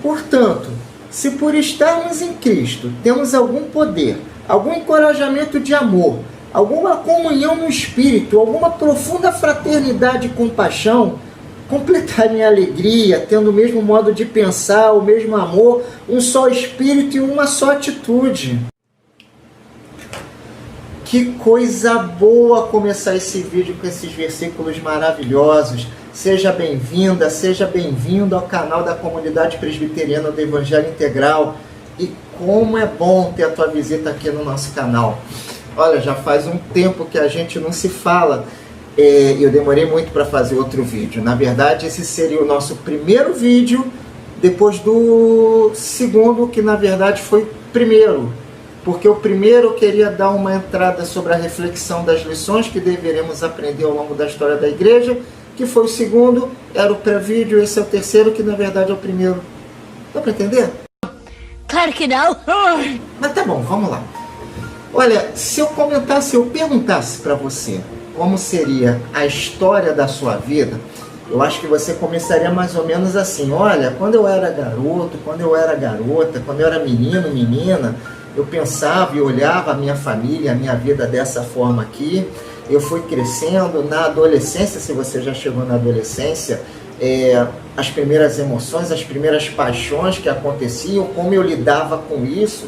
Portanto, se por estarmos em Cristo temos algum poder, algum encorajamento de amor, alguma comunhão no Espírito, alguma profunda fraternidade e compaixão, completar minha alegria, tendo o mesmo modo de pensar, o mesmo amor, um só Espírito e uma só atitude. Que coisa boa começar esse vídeo com esses versículos maravilhosos. Seja bem-vinda, seja bem-vindo ao canal da Comunidade Presbiteriana do Evangelho Integral. E como é bom ter a tua visita aqui no nosso canal. Olha, já faz um tempo que a gente não se fala. Eu demorei muito para fazer outro vídeo. Na verdade, esse seria o nosso primeiro vídeo, depois do segundo, que na verdade foi o primeiro. Porque o primeiro eu queria dar uma entrada sobre a reflexão das lições que deveremos aprender ao longo da história da igreja, que foi o segundo, era o pré-vídeo, esse é o terceiro, que na verdade é o primeiro. Dá para entender? Claro que não! Mas tá bom, vamos lá. Olha, se eu perguntasse para você como seria a história da sua vida, eu acho que você começaria mais ou menos assim: olha, quando eu era garoto, quando eu era garota, quando eu era menino, menina, eu pensava e olhava a minha família, a minha vida dessa forma aqui. Eu fui crescendo na adolescência, se você já chegou na adolescência, as primeiras emoções, as primeiras paixões que aconteciam, como eu lidava com isso.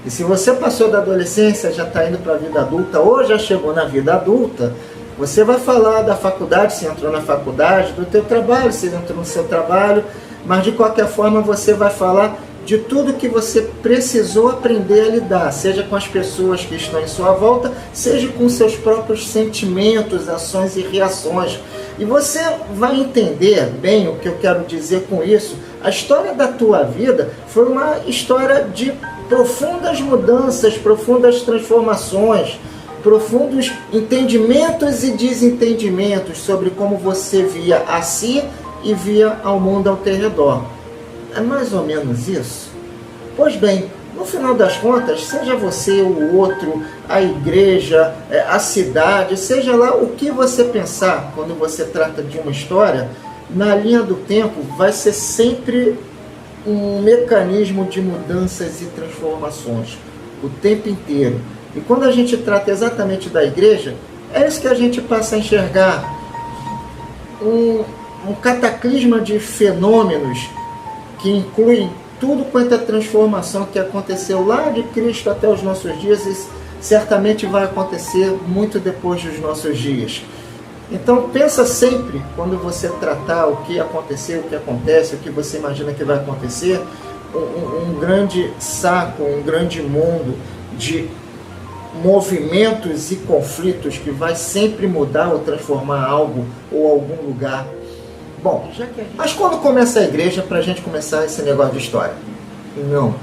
E se você passou da adolescência, já está indo para a vida adulta, ou já chegou na vida adulta, você vai falar da faculdade, se entrou na faculdade, do teu trabalho, se entrou no seu trabalho, mas de qualquer forma você vai falar de tudo que você precisou aprender a lidar, seja com as pessoas que estão em sua volta, seja com seus próprios sentimentos, ações e reações. E você vai entender bem o que eu quero dizer com isso. A história da tua vida foi uma história de profundas mudanças, profundas transformações, profundos entendimentos e desentendimentos sobre como você via a si e via ao mundo ao teu redor. É mais ou menos isso? Pois bem, no final das contas, seja você, o outro, a igreja, a cidade, seja lá o que você pensar quando você trata de uma história, na linha do tempo vai ser sempre um mecanismo de mudanças e transformações, o tempo inteiro. E quando a gente trata exatamente da igreja, é isso que a gente passa a enxergar. Um cataclisma de fenômenos que incluem tudo quanto é transformação que aconteceu lá de Cristo até os nossos dias e certamente vai acontecer muito depois dos nossos dias. Então pensa sempre, quando você tratar o que aconteceu, o que acontece, o que você imagina que vai acontecer, um grande saco, um grande mundo de movimentos e conflitos que vai sempre mudar ou transformar algo ou algum lugar. Bom, mas quando começa a igreja, para a gente começar esse negócio de história? Não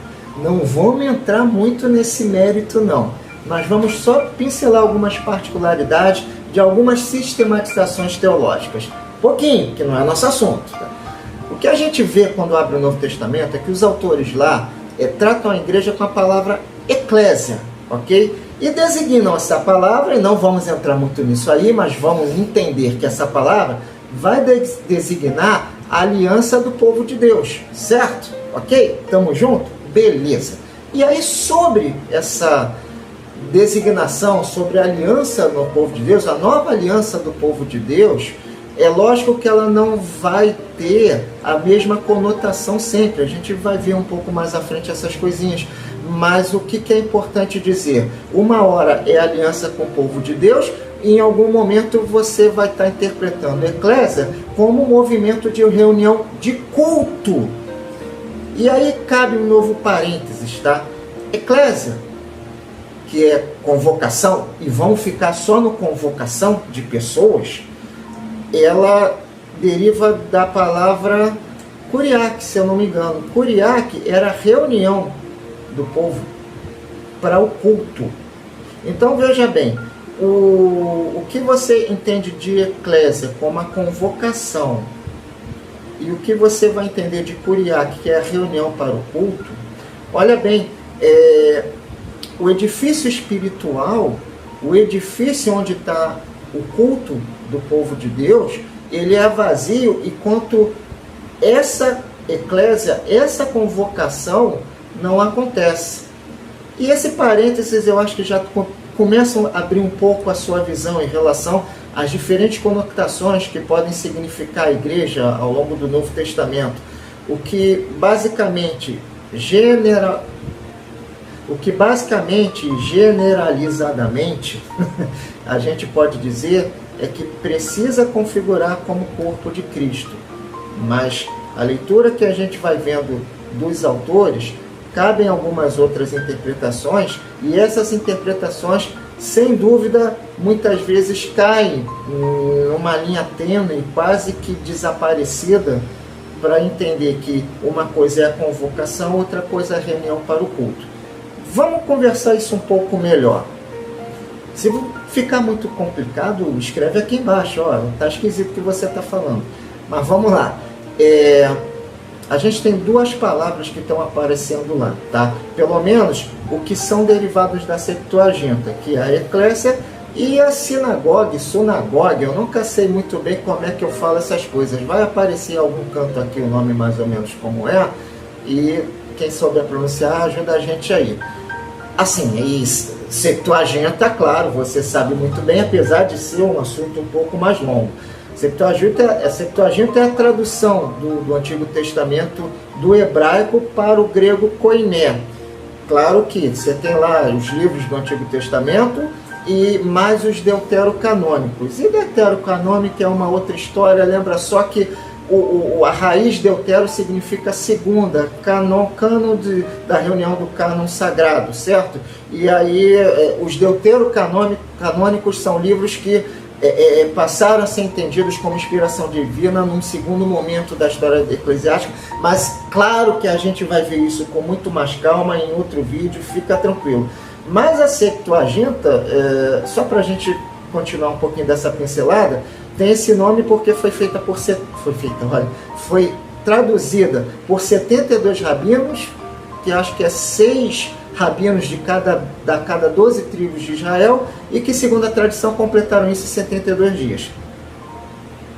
vamos entrar muito nesse mérito não, mas vamos só pincelar algumas particularidades de algumas sistematizações teológicas. Pouquinho, que não é nosso assunto. Tá? O que a gente vê quando abre o Novo Testamento é que os autores lá tratam a igreja com a palavra eclésia, ok? E designam essa palavra, e não vamos entrar muito nisso aí, mas vamos entender que essa palavra vai designar a aliança do povo de Deus, certo? Ok? Tamo junto? Beleza. E aí, sobre essa designação, sobre a aliança no povo de Deus, a nova aliança do povo de Deus, é lógico que ela não vai ter a mesma conotação sempre. A gente vai ver um pouco mais à frente essas coisinhas. Mas o que é importante dizer? Uma hora é aliança com o povo de Deus, em algum momento você vai estar interpretando a eclésia como um movimento de reunião de culto. E aí cabe um novo parênteses, tá? Eclésia, que é convocação, e vão ficar só no convocação de pessoas, ela deriva da palavra kuriak, se eu não me engano. Kuriak era reunião do povo para o culto. Então veja bem, o que você entende de eclésia como a convocação e o que você vai entender de kuriak, que é a reunião para o culto, olha bem, o edifício espiritual, o edifício onde está o culto do povo de Deus, ele é vazio enquanto essa eclésia, essa convocação não acontece. E esse parênteses eu acho que já começam a abrir um pouco a sua visão em relação às diferentes conotações que podem significar a igreja ao longo do Novo Testamento. O que basicamente, generalizadamente, a gente pode dizer é que precisa configurar como corpo de Cristo. Mas a leitura que a gente vai vendo dos autores, cabem algumas outras interpretações, e essas interpretações, sem dúvida, muitas vezes caem numa linha tênue, quase que desaparecida, para entender que uma coisa é a convocação, outra coisa é a reunião para o culto. Vamos conversar isso um pouco melhor. Se ficar muito complicado, escreve aqui embaixo, ó, tá esquisito o que você está falando. Mas vamos lá. A gente tem duas palavras que estão aparecendo lá, tá? Pelo menos o que são derivados da Septuaginta, que é a eclésia e a sinagoga, eu nunca sei muito bem como é que eu falo essas coisas. Vai aparecer em algum canto aqui o nome mais ou menos como é, e quem souber pronunciar ajuda a gente aí. Assim, Septuaginta, claro, você sabe muito bem, apesar de ser um assunto um pouco mais longo. Septuaginta é a tradução do Antigo Testamento do hebraico para o grego koiné. Claro que você tem lá os livros do Antigo Testamento e mais os deuterocanônicos. E deuterocanônico é uma outra história, lembra só que a raiz deutero significa segunda, cânon da reunião do cânon sagrado, certo? E aí os deuterocanônicos são livros que passaram a ser entendidos como inspiração divina num segundo momento da história eclesiástica, mas claro que a gente vai ver isso com muito mais calma em outro vídeo, fica tranquilo. Mas a Septuaginta, só para a gente continuar um pouquinho dessa pincelada, tem esse nome porque foi traduzida por 72 rabinos, que acho que é 6 rabinos de cada 12 tribos de Israel, e que, segundo a tradição, completaram isso em 72 dias.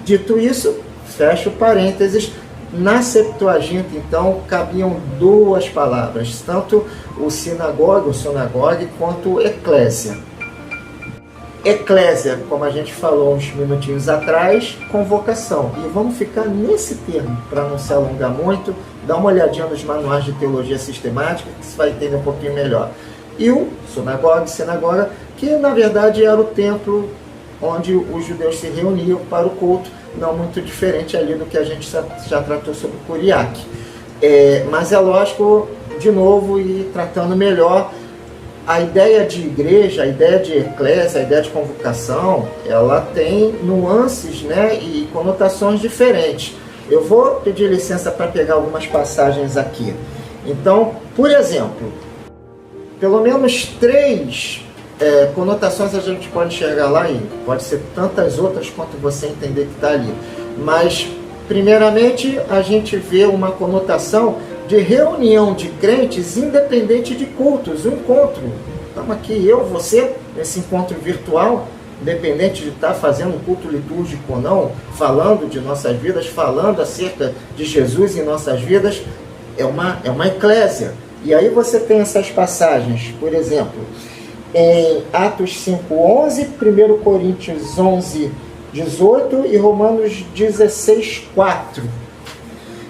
Dito isso, fecho parênteses, na Septuaginta, então, cabiam duas palavras, tanto o sinagogue, quanto eclésia. Eclésia, como a gente falou uns minutinhos atrás, convocação. E vamos ficar nesse termo, para não se alongar muito, dá uma olhadinha nos manuais de teologia sistemática, que você vai entender um pouquinho melhor. E o sinagoga, que na verdade era o templo onde os judeus se reuniam para o culto, não muito diferente ali do que a gente já tratou sobre o Curiaque. Mas é lógico, de novo, e tratando melhor, a ideia de igreja, a ideia de eclésia, a ideia de convocação, ela tem nuances, né, e conotações diferentes. Eu vou pedir licença para pegar algumas passagens aqui. Então, por exemplo, pelo menos 3 conotações a gente pode enxergar lá, e pode ser tantas outras quanto você entender que está ali. Mas, primeiramente, a gente vê uma conotação de reunião de crentes independente de cultos, um encontro. Estamos aqui, você, nesse encontro virtual, independente de estar fazendo um culto litúrgico ou não, falando de nossas vidas, falando acerca de Jesus em nossas vidas, é uma eclésia. E aí você tem essas passagens, por exemplo, em Atos 5:11, 1 Coríntios 11:18 e Romanos 16:4.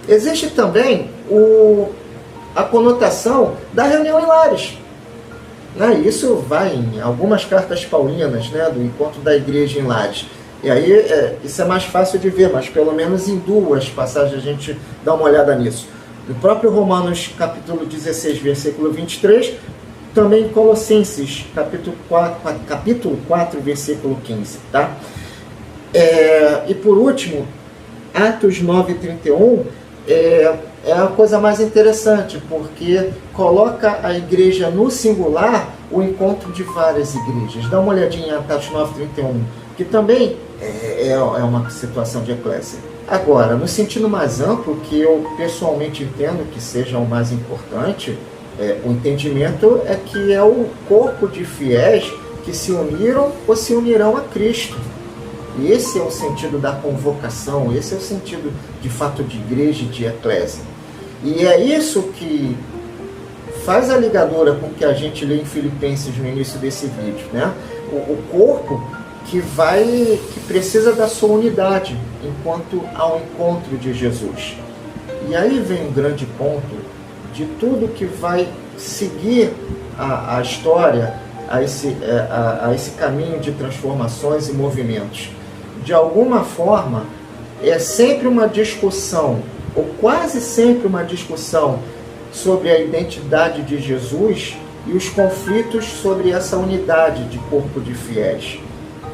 Existe também a conotação da reunião em lares. Né? Isso vai em algumas cartas paulinas, né, do encontro da igreja em lares. E aí isso é mais fácil de ver, mas pelo menos em 2 passagens a gente dá uma olhada nisso. No próprio Romanos capítulo 16, versículo 23, também em Colossenses capítulo 4, versículo 15. Tá? E por último, Atos 9:31, é a coisa mais interessante, porque coloca a igreja no singular, o encontro de várias igrejas. Dá uma olhadinha em Atos 9:31, que também é uma situação de eclésia. Agora, no sentido mais amplo, que eu pessoalmente entendo que seja o mais importante, o entendimento é que é o corpo de fiéis que se uniram ou se unirão a Cristo. E esse é o sentido da convocação, esse é o sentido de fato de igreja e de eclésia. E é isso que faz a ligadura com o que a gente lê em Filipenses no início desse vídeo, né? O corpo que precisa da sua unidade enquanto ao encontro de Jesus. E aí vem um grande ponto de tudo que vai seguir a história, a esse caminho de transformações e movimentos. De alguma forma, é sempre uma discussão, ou quase sempre uma discussão, sobre a identidade de Jesus e os conflitos sobre essa unidade de corpo de fiéis.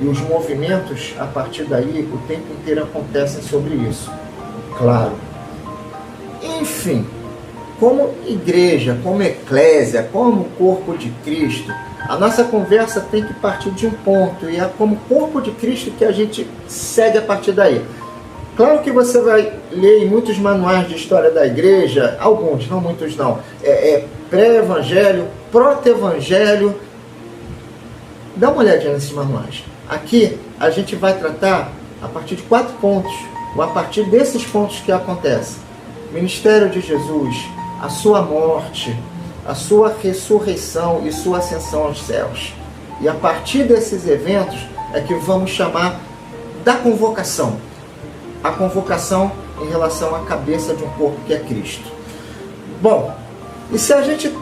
E os movimentos, a partir daí, o tempo inteiro acontecem sobre isso. Claro. Enfim, como igreja, como eclésia, como corpo de Cristo, a nossa conversa tem que partir de um ponto, e é como corpo de Cristo que a gente segue a partir daí. Claro que você vai ler em muitos manuais de história da igreja, alguns, não muitos não, pré-evangelho, proto-evangelho. Dá uma olhadinha nesses manuais. Aqui a gente vai tratar a partir de 4 pontos, ou a partir desses pontos que acontecem. Ministério de Jesus, a sua morte, a sua ressurreição e sua ascensão aos céus. E a partir desses eventos é que vamos chamar da convocação. A convocação em relação à cabeça de um corpo que é Cristo. Bom, e se a gente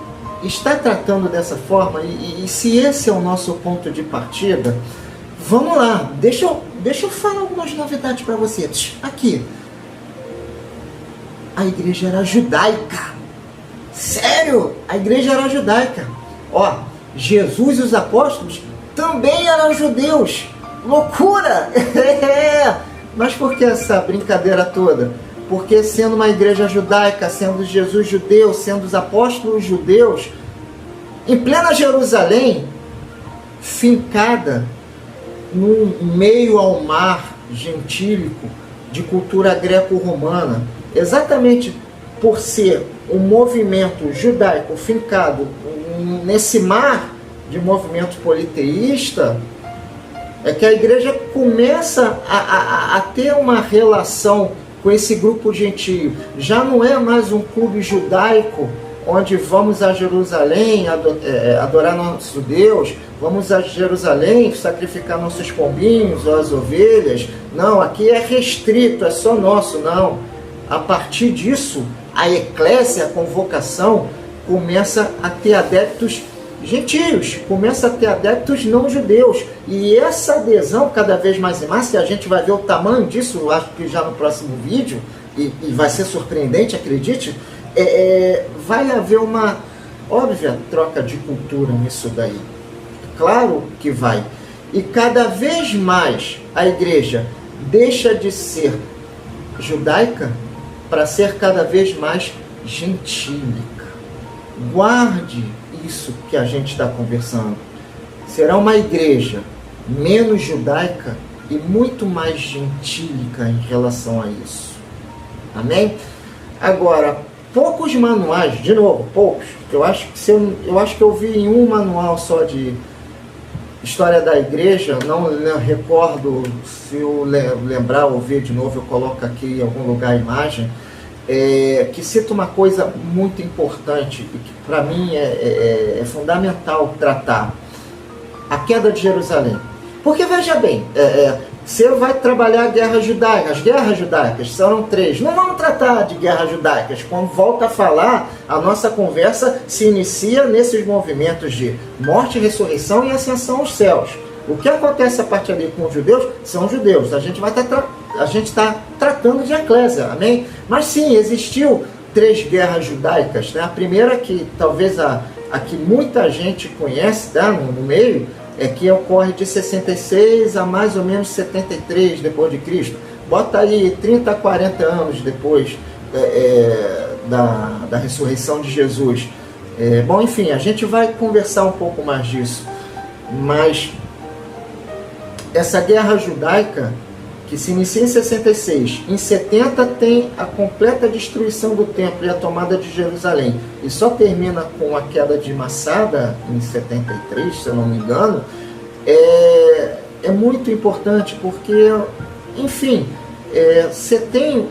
está tratando dessa forma, e se esse é o nosso ponto de partida, vamos lá, deixa eu falar algumas novidades para você. Aqui, a igreja era judaica. Sério? A igreja era judaica. Ó, Jesus e os apóstolos também eram judeus. Loucura! Mas por que essa brincadeira toda? Porque sendo uma igreja judaica, sendo Jesus judeu, sendo os apóstolos judeus, em plena Jerusalém, fincada num meio ao mar gentílico de cultura greco-romana, exatamente por ser um movimento judaico fincado nesse mar de movimento politeísta, é que a igreja começa a ter uma relação com esse grupo gentio. Já não é mais um clube judaico, onde vamos a Jerusalém adorar nosso Deus, vamos a Jerusalém sacrificar nossos pombinhos ou as ovelhas. Não, aqui é restrito, é só nosso, não. A partir disso, a eclésia, a convocação, começa a ter adeptos gentios, começa a ter adeptos não judeus, e essa adesão cada vez mais e mais, que a gente vai ver o tamanho disso, eu acho que já no próximo vídeo, e vai ser surpreendente, acredite, vai haver uma óbvia troca de cultura nisso daí, claro que vai, e cada vez mais a igreja deixa de ser judaica para ser cada vez mais gentílica. Guarde isso que a gente está conversando. Será uma igreja menos judaica e muito mais gentílica em relação a isso. Amém? Agora, poucos manuais, de novo, poucos. Eu acho que eu vi em um manual só de história da igreja, não recordo, se eu lembrar ou ver de novo, eu coloco aqui em algum lugar a imagem, que cita uma coisa muito importante e que para mim é fundamental tratar: a queda de Jerusalém. Porque veja bem, você vai trabalhar a guerra judaica, as guerras judaicas serão 3, não vamos tratar de guerras judaicas. Quando volta a falar, a nossa conversa se inicia nesses movimentos de morte, ressurreição e ascensão aos céus. O que acontece a partir ali com os judeus são judeus. A gente está tratando de eclésia, amém? Mas sim, existiu 3 guerras judaicas, né? A primeira, que talvez a que muita gente conhece, tá, no meio, é que ocorre de 66 a mais ou menos 73 depois de Cristo. Bota aí 30 a 40 anos depois da ressurreição de Jesus. Bom, enfim, a gente vai conversar um pouco mais disso. Mas essa guerra judaica, que se inicia em 66, em 70 tem a completa destruição do templo e a tomada de Jerusalém, e só termina com a queda de Massada em 73, se eu não me engano, é muito importante, porque, enfim, você tem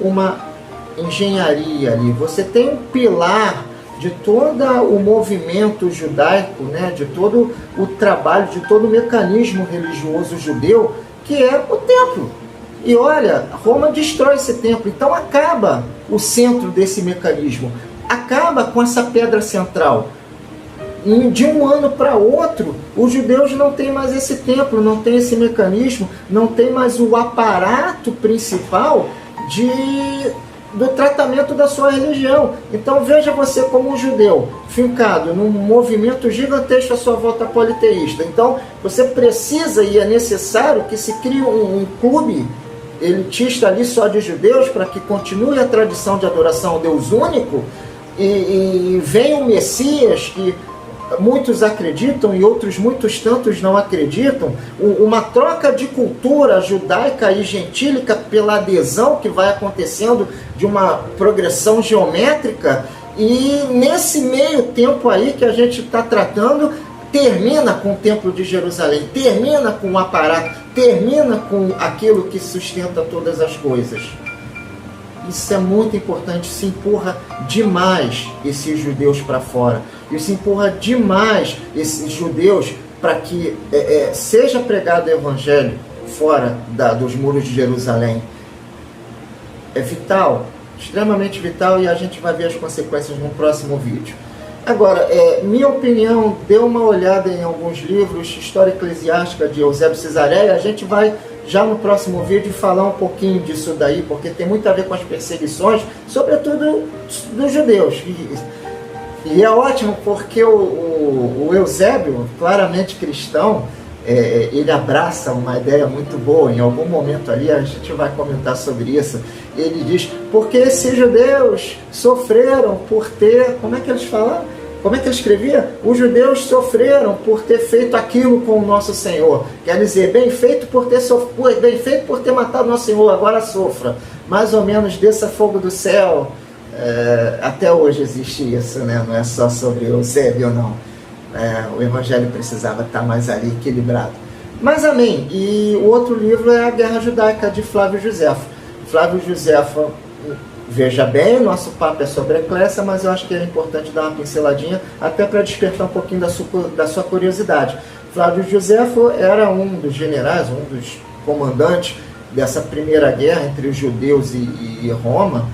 engenharia ali, você tem um pilar de todo o movimento judaico, né, de todo o trabalho, de todo o mecanismo religioso judeu, que é o templo. E olha, Roma destrói esse templo, então acaba o centro desse mecanismo, acaba com essa pedra central. De um ano para outro, os judeus não têm mais esse templo, não tem esse mecanismo, não tem mais o aparato principal do tratamento da sua religião. Então veja você como um judeu, fincado num movimento gigantesco à sua volta politeísta. Então você precisa e é necessário que se crie um clube elitista ali só de judeus para que continue a tradição de adoração ao Deus único e venha o Messias que muitos acreditam e outros muitos tantos não acreditam, uma troca de cultura judaica e gentílica pela adesão que vai acontecendo de uma progressão geométrica, e nesse meio tempo aí que a gente está tratando, termina com o Templo de Jerusalém, termina com o aparato, termina com aquilo que sustenta todas as coisas. Isso é muito importante, se empurra demais esses judeus para fora. E se empurra demais esses judeus para que seja pregado o Evangelho fora dos muros de Jerusalém. É vital, extremamente vital, e a gente vai ver as consequências no próximo vídeo. Agora, minha opinião, dê uma olhada em alguns livros, História Eclesiástica de Eusébio Cesareia, a gente vai já no próximo vídeo falar um pouquinho disso daí, porque tem muito a ver com as perseguições, sobretudo dos judeus. E é ótimo porque o Eusébio, claramente cristão, ele abraça uma ideia muito boa. Em algum momento ali, a gente vai comentar sobre isso, ele diz, porque esses judeus sofreram por ter, como é que eles falam? Como é que ele escrevia? Os judeus sofreram por ter feito aquilo com o nosso Senhor. Quer dizer, bem feito por ter matado nosso Senhor, agora sofra. Mais ou menos desça fogo do céu. Até hoje existe isso, né? Não é só sobre Eusébio, não. O Evangelho precisava estar mais ali equilibrado. Mas amém. E o outro livro é A Guerra Judaica, de Flávio Josefo. Flávio Josefo, veja bem, nosso papo é sobre a eclésia, mas eu acho que é importante dar uma pinceladinha, até para despertar um pouquinho da sua curiosidade. Flávio Josefo era um dos generais, um dos comandantes dessa primeira guerra entre os judeus e Roma.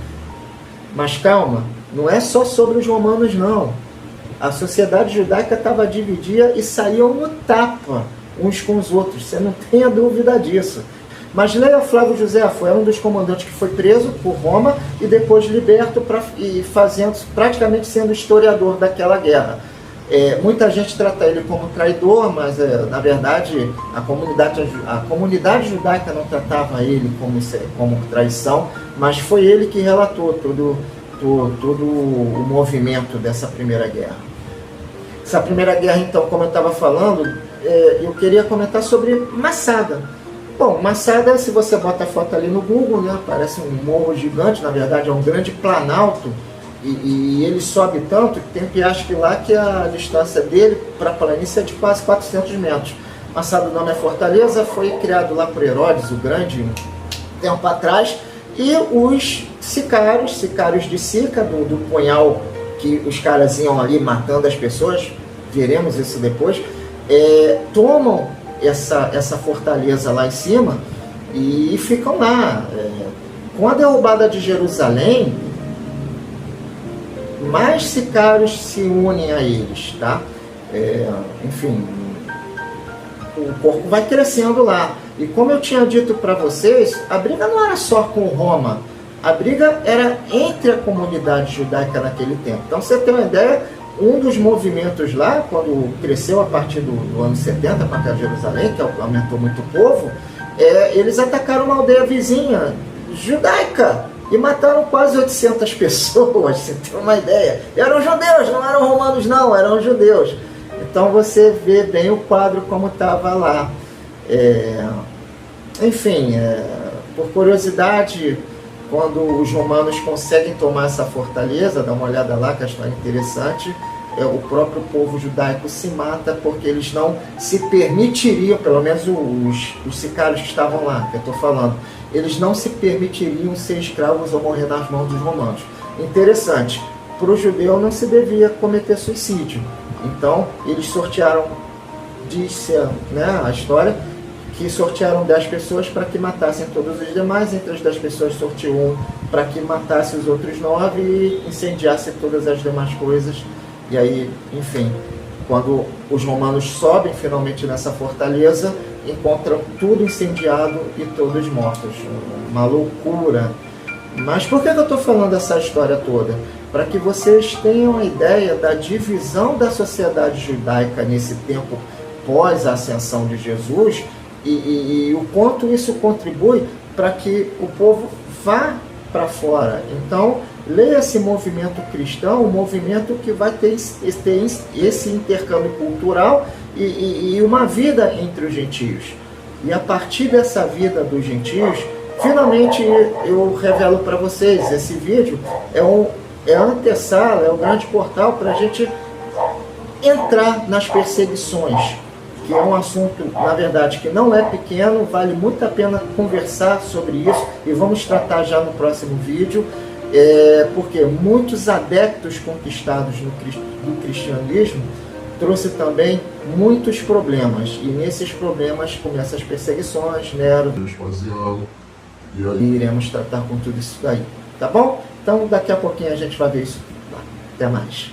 Mas calma, não é só sobre os romanos, não. A sociedade judaica estava dividida e saíam no tapa uns com os outros, você não tenha dúvida disso. Mas leia Flávio Josefo, é um dos comandantes que foi preso por Roma e depois liberto praticamente sendo historiador daquela guerra. Muita gente trata ele como traidor, mas na verdade a comunidade judaica não tratava ele como traição, mas foi ele que relatou todo o movimento dessa primeira guerra. Essa primeira guerra, então, como eu estava falando, eu queria comentar sobre Massada. Bom, Massada, se você bota a foto ali no Google, né, parece um morro gigante, na verdade é um grande planalto, e ele sobe tanto que tem penhasco lá que a distância dele para a planície é de quase 400 metros. Massada, o nome é Fortaleza, foi criado lá por Herodes o Grande, tempo atrás, e os sicários de Sica, do punhal que os caras iam ali matando as pessoas, veremos isso depois, tomam essa fortaleza lá em cima e ficam lá. Com a derrubada de Jerusalém, mais sicários se unem a eles, tá? Enfim, o corpo vai crescendo lá. E como eu tinha dito para vocês, a briga não era só com Roma, a briga era entre a comunidade judaica naquele tempo. Então, você tem uma ideia, um dos movimentos lá, quando cresceu a partir do ano 70 para cá de Jerusalém, que aumentou muito o povo, eles atacaram uma aldeia vizinha judaica e mataram quase 800 pessoas, você tem uma ideia. Eram judeus, não eram romanos não, eram judeus. Então você vê bem o quadro como estava lá. Enfim, por curiosidade, quando os romanos conseguem tomar essa fortaleza, dá uma olhada lá, que a história é interessante, o próprio povo judaico se mata porque eles não se permitiriam, pelo menos os sicários que estavam lá, que eu estou falando, eles não se permitiriam ser escravos ou morrer nas mãos dos romanos. Interessante, para o judeu não se devia cometer suicídio. Então, eles sortearam, disse, né, a história, que sortearam 10 pessoas para que matassem todos os demais. Entre as 10 pessoas sorteou um para que matasse os outros 9 e incendiasse todas as demais coisas. E aí, enfim, quando os romanos sobem finalmente nessa fortaleza, encontram tudo incendiado e todos mortos. Uma loucura. Mas por que eu estou falando essa história toda? Para que vocês tenham a ideia da divisão da sociedade judaica nesse tempo pós a ascensão de Jesus e o quanto isso contribui para que o povo vá para fora. Então, leia esse movimento cristão, um movimento que vai ter esse intercâmbio cultural e uma vida entre os gentios. E a partir dessa vida dos gentios, finalmente eu revelo para vocês, esse vídeo é a antessala, é o grande portal para a gente entrar nas perseguições, que é um assunto, na verdade, que não é pequeno, vale muito a pena conversar sobre isso, e vamos tratar já no próximo vídeo, porque muitos adeptos conquistados do cristianismo trouxe também muitos problemas, e nesses problemas começam as perseguições, Nero, e aí iremos tratar com tudo isso daí, tá bom? Então daqui a pouquinho a gente vai ver isso. Até mais.